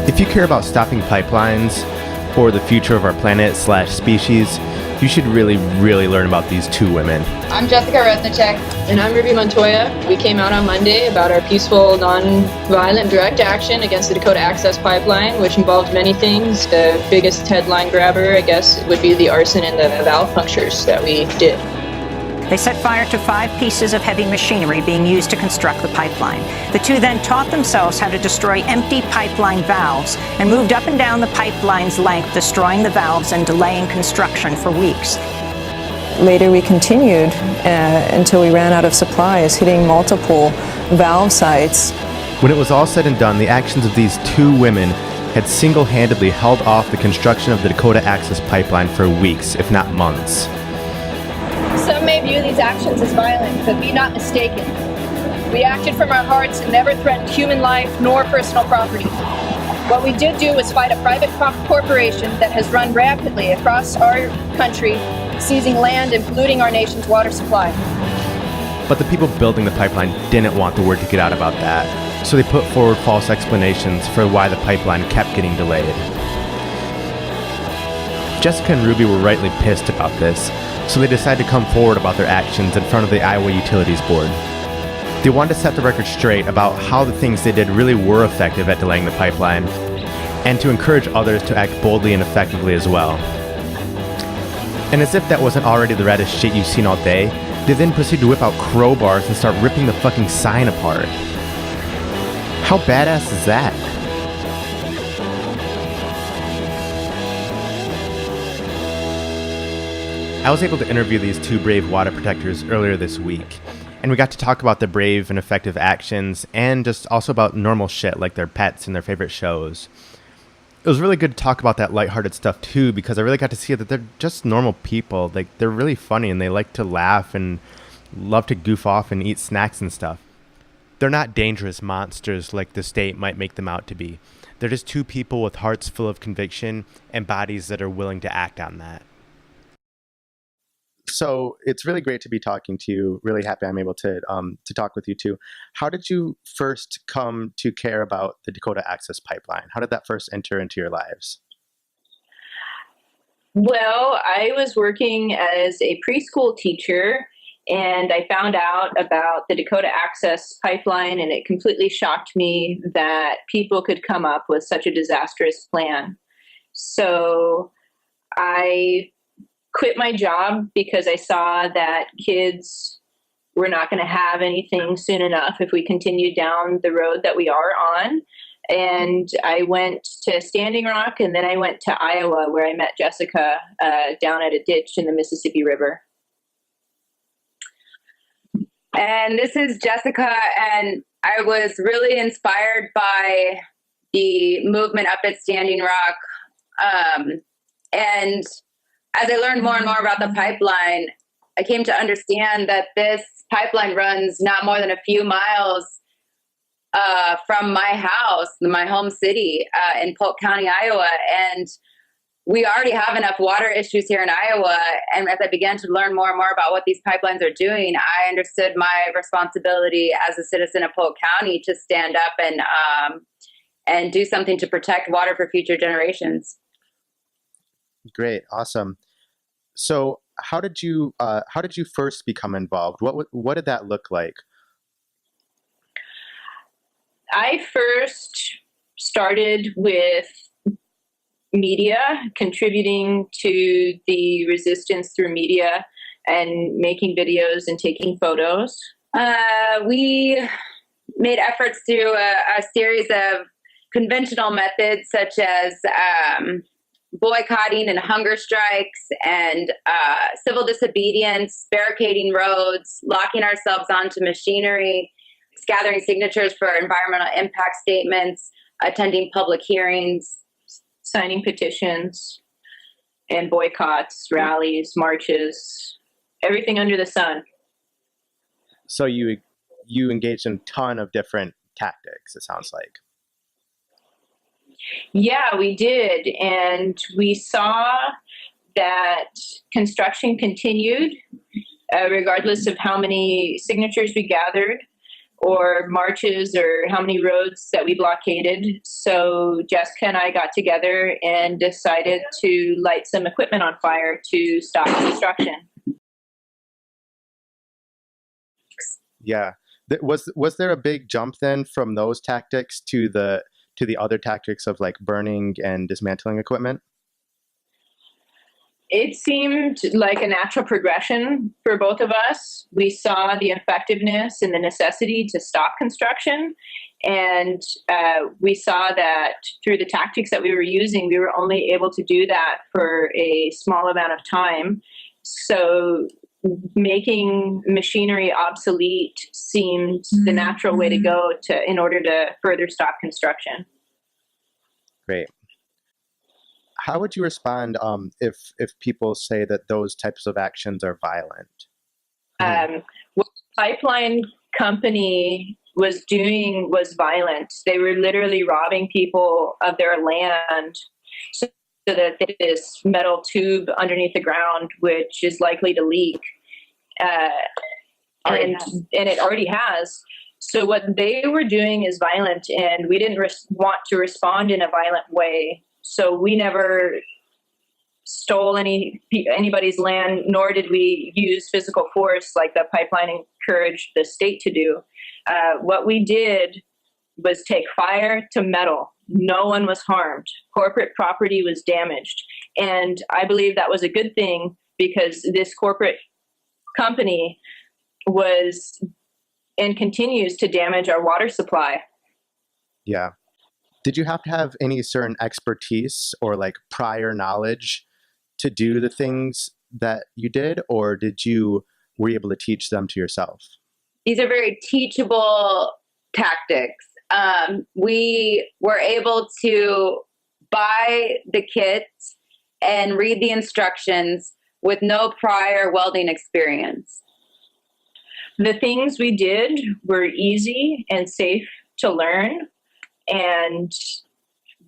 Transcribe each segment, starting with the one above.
If you care about stopping pipelines or the future of our planet/species, you should really learn about these two women. I'm Jessica Reznicek. And I'm Ruby Montoya. We came out on Monday about our peaceful, non-violent direct action against the Dakota Access Pipeline, which involved many things. The biggest headline grabber, I guess, would be the arson and the valve punctures that we did. They set fire to 5 pieces of heavy machinery being used to construct the pipeline. The two then taught themselves how to destroy empty pipeline valves and moved up and down the pipeline's length, destroying the valves and delaying construction for weeks. Later we continued until we ran out of supplies, hitting multiple valve sites. When it was all said and done, the actions of these two women had single-handedly held off the construction of the Dakota Access Pipeline for weeks, if not months. Some may view these actions as violent, but be not mistaken. We acted from our hearts and never threatened human life nor personal property. What we did do was fight a private corporation that has run rapidly across our country, seizing land and polluting our nation's water supply. But the people building the pipeline didn't want the word to get out about that, so they put forward false explanations for why the pipeline kept getting delayed. Jessica and Ruby were rightly pissed about this, so they decided to come forward about their actions in front of the Iowa Utilities Board. They wanted to set the record straight about how the things they did really were effective at delaying the pipeline, and to encourage others to act boldly and effectively as well. And as if that wasn't already the raddest shit you've seen all day, they then proceed to whip out crowbars and start ripping the fucking sign apart. How badass is that? I was able to interview these two brave water protectors earlier this week, and we got to talk about their brave and effective actions, and just also about normal shit like their pets and their favorite shows. It was really good to talk about that lighthearted stuff too, because I really got to see that they're just normal people. Like, they're really funny and they like to laugh and love to goof off and eat snacks and stuff. They're not dangerous monsters like the state might make them out to be. They're just two people with hearts full of conviction and bodies that are willing to act on that. So it's really great to be talking to you. Really happy I'm able to talk with you too. How did you first come to care about the Dakota Access Pipeline? How did that first enter into your lives? Well, I was working as a preschool teacher, and I found out about the Dakota Access Pipeline, and it completely shocked me that people could come up with such a disastrous plan. So I quit my job because I saw that kids were not going to have anything soon enough if we continued down the road that we are on. And I went to Standing Rock, and then I went to Iowa, where I met Jessica down at a ditch in the Mississippi River. And this is Jessica, and I was really inspired by the movement up at Standing Rock. And as I learned more and more about the pipeline, I came to understand that this pipeline runs not more than a few miles from my house, my home city in Polk County, Iowa. And we already have enough water issues here in Iowa. And as I began to learn more and more about what these pipelines are doing, I understood my responsibility as a citizen of Polk County to stand up and do something to protect water for future generations. Great, awesome. So, how did you first become involved? What did that look like? I first started with media, contributing to the resistance through media and making videos and taking photos. We made efforts through a series of conventional methods, such as boycotting and hunger strikes and civil disobedience, barricading roads, locking ourselves onto machinery, gathering signatures for environmental impact statements, attending public hearings, signing petitions and boycotts, rallies, marches, everything under the sun. So you engaged in a ton of different tactics, it sounds like. Yeah, we did. And we saw that construction continued, regardless of how many signatures we gathered or marches or how many roads that we blockaded. So Jessica and I got together and decided to light some equipment on fire to stop construction. Yeah. Was there a big jump then from those tactics to the other tactics of like burning and dismantling equipment? It seemed like a natural progression for both of us. We saw the effectiveness and the necessity to stop construction. And we saw that through the tactics that we were using, we were only able to do that for a small amount of time. So making machinery obsolete seemed the natural way to go in order to further stop construction. Great. How would you respond if people say that those types of actions are violent? What the pipeline company was doing was violent. They were literally robbing people of their land so that there's this metal tube underneath the ground, which is likely to leak. And it already has. So what they were doing is violent, and we didn't want to respond in a violent way. So we never stole anybody's land, nor did we use physical force like the pipeline encouraged the state to do. What we did was take fire to metal. No one was harmed. Corporate property was damaged. And I believe that was a good thing, because this corporate company was and continues to damage our water supply. Yeah. Did you have to have any certain expertise or like prior knowledge to do the things that you did, or were you able to teach them to yourself? These are very teachable tactics. We were able to buy the kits and read the instructions with no prior welding experience. The things we did were easy and safe to learn, and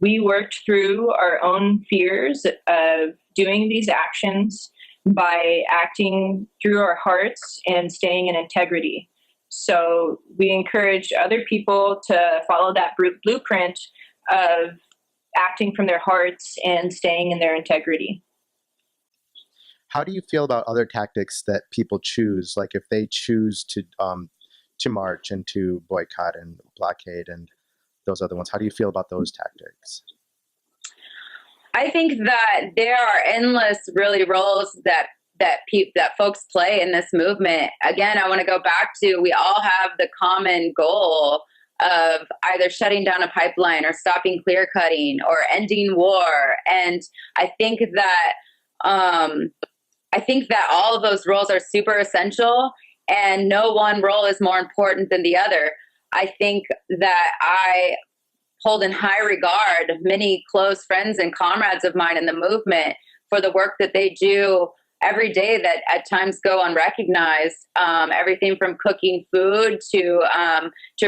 we worked through our own fears of doing these actions by acting through our hearts and staying in integrity. So we encouraged other people to follow that blueprint of acting from their hearts and staying in their integrity. How do you feel about other tactics that people choose? Like if they choose to march and to boycott and blockade and those other ones, how do you feel about those tactics? I think that there are endless really roles that folks play in this movement. Again, I want to go back to, we all have the common goal of either shutting down a pipeline or stopping clear cutting or ending war. And I think that all of those roles are super essential, and no one role is more important than the other. I think that I hold in high regard many close friends and comrades of mine in the movement for the work that they do every day that at times go unrecognized. Everything from cooking food to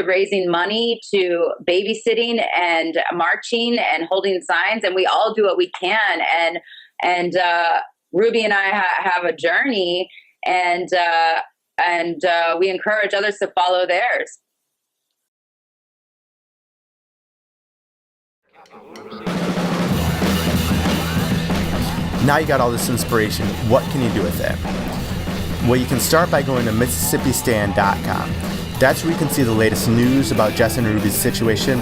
raising money to babysitting and marching and holding signs, and we all do what we can. And Ruby and I have a journey, and we encourage others to follow theirs. Now you got all this inspiration. What can you do with it? Well, you can start by going to MississippiStand.com. That's where you can see the latest news about Jess and Ruby's situation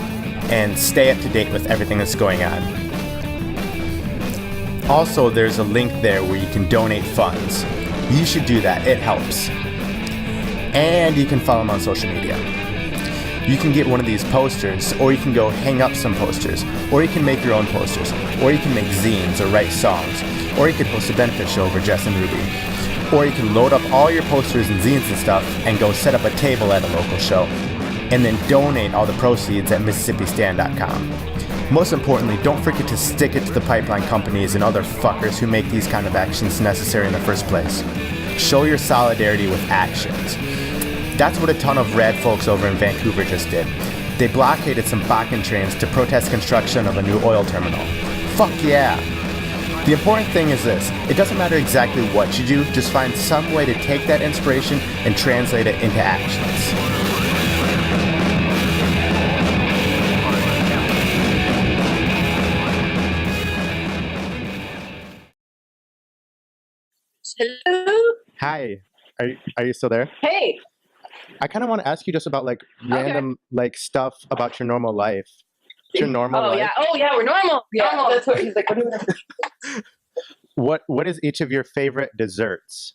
and stay up to date with everything that's going on. Also, there's a link there where you can donate funds. You should do that. It helps. And you can follow them on social media. You can get one of these posters, or you can go hang up some posters, or you can make your own posters, or you can make zines or write songs, or you could host a benefit show for Jess and Ruby. Or you can load up all your posters and zines and stuff and go set up a table at a local show, and then donate all the proceeds at MississippiStand.com. Most importantly, don't forget to stick it to the pipeline companies and other fuckers who make these kind of actions necessary in the first place. Show your solidarity with actions. That's what a ton of rad folks over in Vancouver just did. They blockaded some Bakken trains to protest construction of a new oil terminal. Fuck yeah! The important thing is this: it doesn't matter exactly what you do, just find some way to take that inspiration and translate it into actions. Hello. Hi. Are you still there? Hey. I kind of want to ask you just about like random like stuff about your normal life. Your normal life. We're normal. Yeah, Normal. that's what he's like. What do you What is each of your favorite desserts?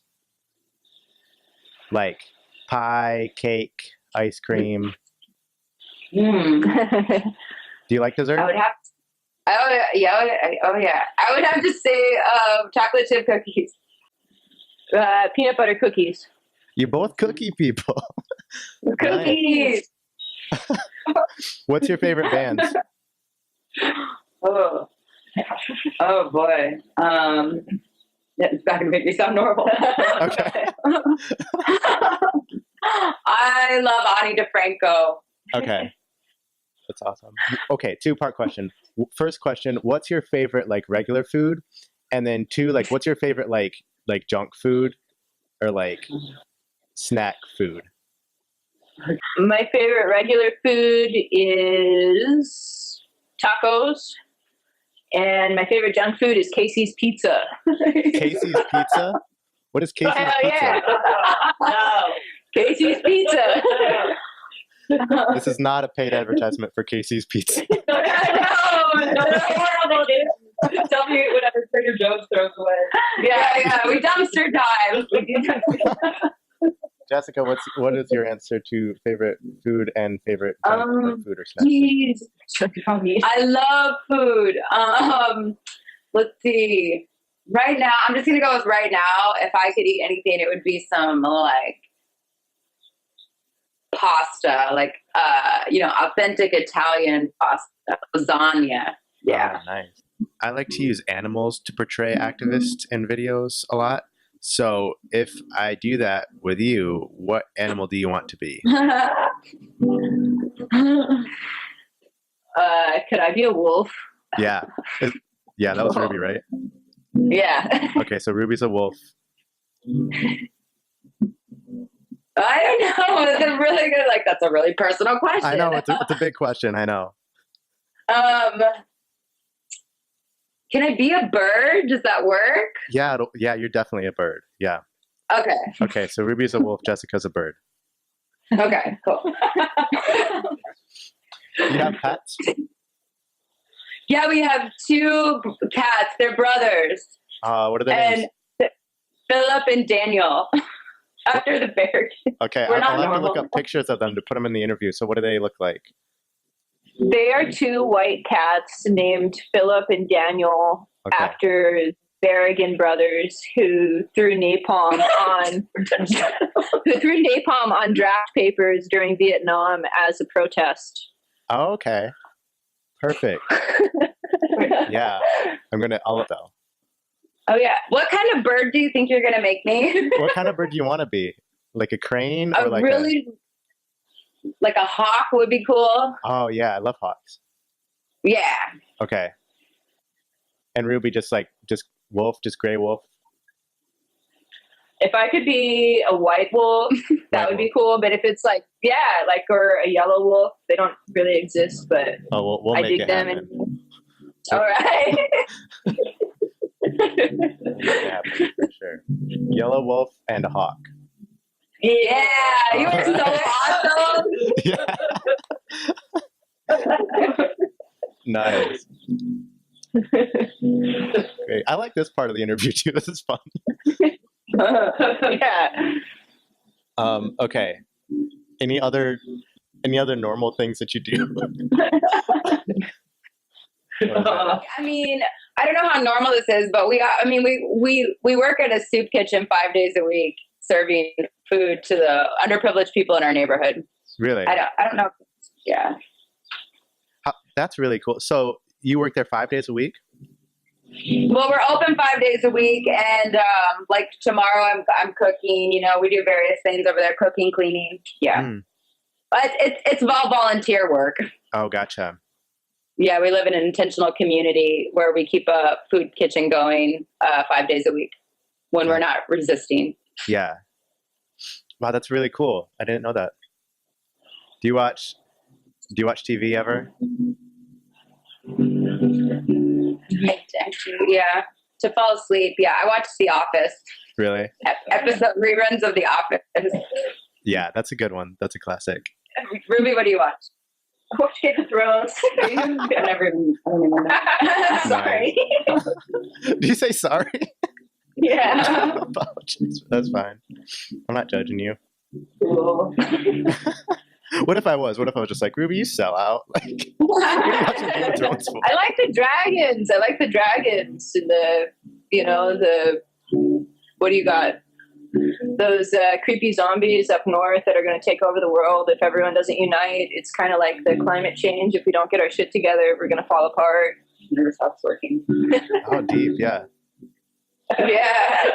Like pie, cake, ice cream. Mm. Do you like dessert? I would have. I would have to say chocolate chip cookies. Peanut butter cookies. You both cookie people. Cookies. What's your favorite bands? Oh boy. It's not gonna make me sound normal. Okay. I love Ani DeFranco. Okay. That's awesome. Okay, two-part question. First question, what's your favorite like regular food? And then two, like what's your favorite like junk food or like snack food? My favorite regular food is tacos. And my favorite junk food is Casey's Pizza. Casey's Pizza? What is Casey's Pizza? Yeah. No. Casey's Pizza. This is not a paid advertisement for Casey's Pizza. No, horrible, dude. Tell me whatever Trader Joe's throws away. Yeah, we dumpster dive. Jessica, what is your answer to favorite food and favorite junk food or snack? Geez. I love food. Let's see. Right now, I'm just gonna go with right now. If I could eat anything, it would be some like pasta, like authentic Italian pasta, lasagna. Yeah. Oh, nice. I like to use animals to portray activists in videos a lot. So if I do that with you, what animal do you want to be? Could I be a wolf? Yeah. Yeah, that was Ruby, right? Yeah. Okay, so Ruby's a wolf. I don't know. It's a really good. That's a really personal question. I know it's a big question. I know. Can I be a bird? Does that work? Yeah, you're definitely a bird. Yeah. Okay. Okay, so Ruby's a wolf. Jessica's a bird. Okay. Cool. Do you have pets? Yeah, we have 2 cats. They're brothers. What are their names? Philip and Daniel. After the bear. Okay, We're I'll not have to normal. look up pictures of them to put them in the interview. So what do they look like? They are 2 white cats named Philip and Daniel after Berrigan brothers who threw napalm on draft papers during Vietnam as a protest. Oh, okay. Perfect. Yeah. I'll let though. Oh yeah. What kind of bird do you think you're gonna make me? What kind of bird do you want to be? Like a crane or like like a hawk would be cool. Oh yeah, I love hawks. Yeah. Okay. And Ruby just wolf, just gray wolf. If I could be a white wolf, that would be cool. But if it's or a yellow wolf, they don't really exist. But we'll I make dig it them. happen. All right. We'll make it happen for sure. Yellow wolf and a hawk. Yeah, you are so awesome. Yeah. Nice. Great. I like this part of the interview too. This is fun. Yeah. Okay. Any other normal things that you do? I mean, I don't know how normal this is, but we work at a soup kitchen 5 days a week, serving food to the underprivileged people in our neighborhood. Really? I don't know. Yeah. That's really cool. So you work there 5 days a week? Well, we're open 5 days a week, and tomorrow I'm cooking. We do various things over there, cooking, cleaning. Yeah, but it's all volunteer work. Oh, gotcha. Yeah, we live in an intentional community where we keep a food kitchen going 5 days a week when we're not resisting. Yeah. Wow, that's really cool. I didn't know that. Do you watch TV ever? Yeah, to fall asleep. Yeah, I watch The Office. Really? Episode reruns of The Office. Yeah, that's a good one. That's a classic. Ruby, what do you watch? Watch Game of Thrones. I don't even know. Sorry. Did you say sorry? Yeah. Apologies. That's fine. I'm not judging you. Cool. What if I was? What if I was just like, Ruby, you sell out? Like, what are you watching Game of Thrones for? I like the dragons. I like the dragons and the what do you got? Those creepy zombies up north that are going to take over the world if everyone doesn't unite. It's kind of like the climate change. If we don't get our shit together, we're going to fall apart. Never stops working. Oh, deep, yeah. Yeah.